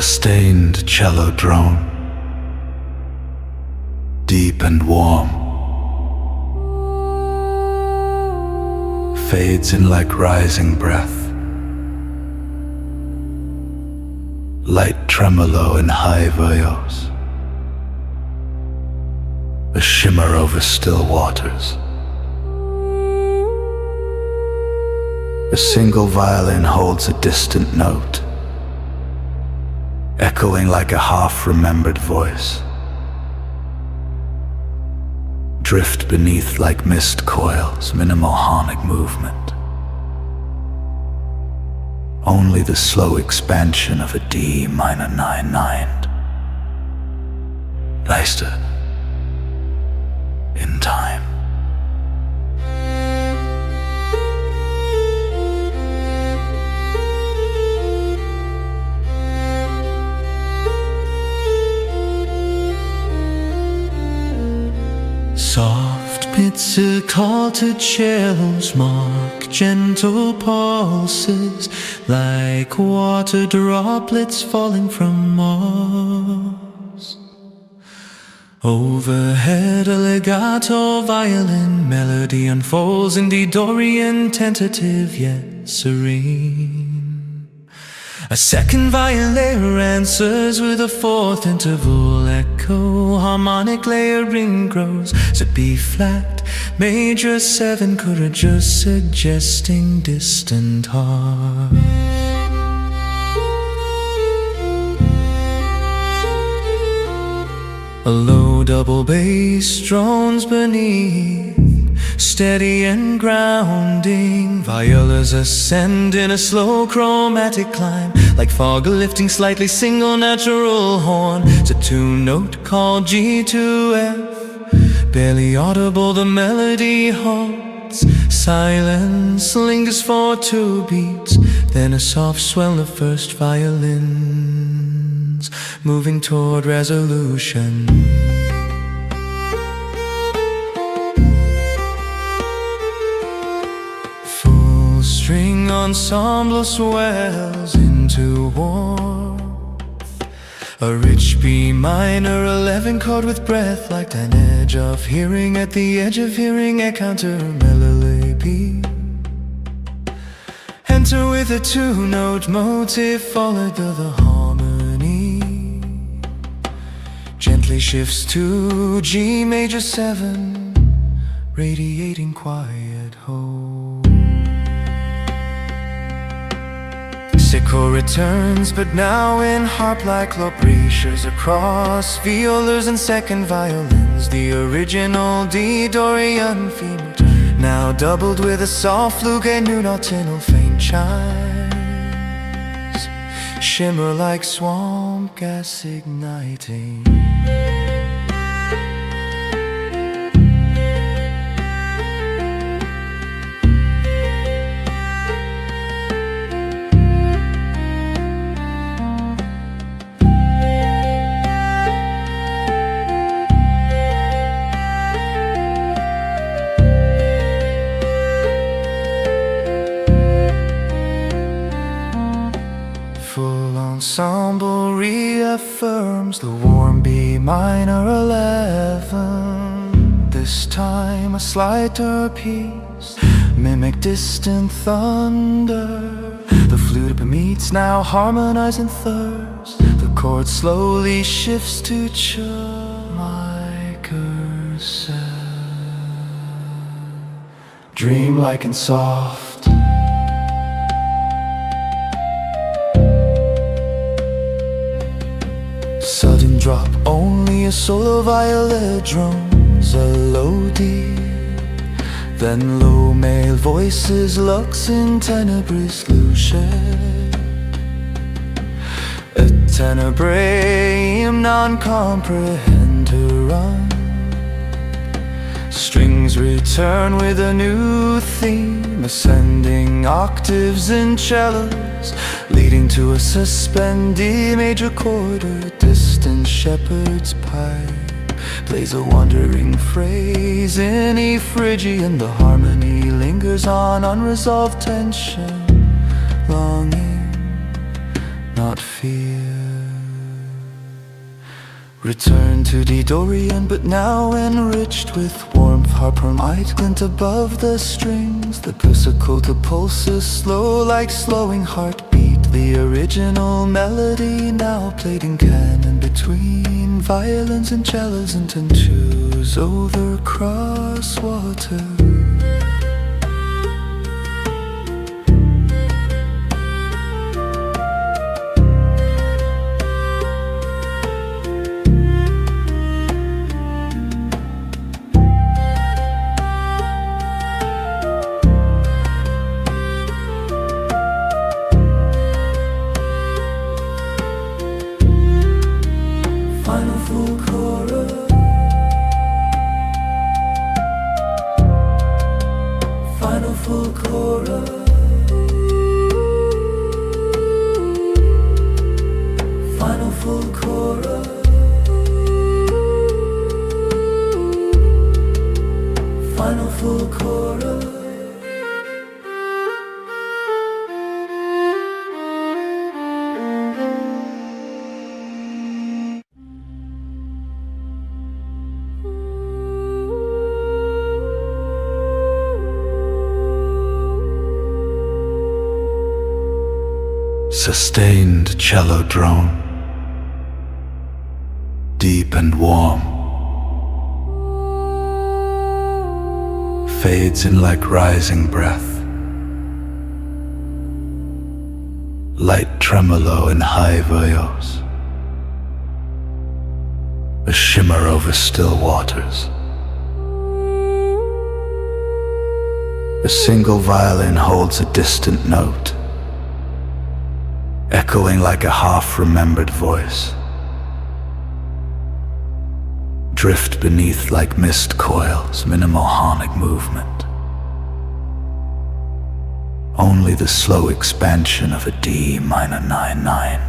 sustained cello drone, deep and warm, fades in like rising breath, light tremolo in high vios, a shimmer over still waters. A single violin holds a distant note, echoing like a half-remembered voice. Drift beneath like mist coils, minimal harmonic movement. Only the slow expansion of a D minor 9/9. Leiste in time. Soft pizzicated cellos mark gentle pulses like water droplets falling from Mars. Overhead a legato violin melody unfolds in the Dorian, tentative yet serene. A second violin layer answers with a fourth interval echo. Harmonic layering grows to B flat, major 7 courageous, suggesting distant heart. A low double bass drones beneath, steady and grounding. Violas ascend in a slow chromatic climb, like fog lifting slightly single natural horn. It's a 2-note called G to F, barely audible the melody halts. Silence lingers for 2 beats, then a soft swell of first violins, moving toward resolution. String ensemble swells into warmth, a rich B minor 11 chord with breath, like an edge of hearing at the edge of hearing, a counter melody. Enter with a 2-note motif followed by the harmony, gently shifts to G major 7, radiating quiet hope. Sicko returns, but now in harp-like low breachers across violas and second violins. The original D Dorian female, now doubled with a soft fluke and new nocturnal faint chimes, shimmer like swamp gas igniting. Full ensemble reaffirms the warm B minor 11. This time a slighter piece, mimic distant thunder. The flute meets now harmonizing thirds. The chord slowly shifts to Ch minor 7. Dreamlike and soft, sudden drop, only a solo viola drones, a low D, then low male voices lux in tenebris lucid, a tenebrae non-comprehenderum. Strings return with a new theme, ascending octaves in cellos, leading to a suspended major chord. A distant shepherd's pipe plays a wandering phrase in E Phrygian. The harmony lingers on unresolved tension, longing, not fear. Return to the Dorian, but now enriched with warmth. Harper-eyed glint above the strings. The pizzicato pulses slow like slowing heartbeat. The original melody now played in canon between violins and cellos and tentus over cross water. Final full chorus. Final full chorus. Final full chorus. Final full chorus. Sustained cello drone, deep and warm, fades in like rising breath. Light tremolo in high vios, a shimmer over still waters. A single violin holds a distant note, echoing like a half-remembered voice. Drift beneath like mist coils, minimal harmonic movement. Only the slow expansion of a D minor 9/9.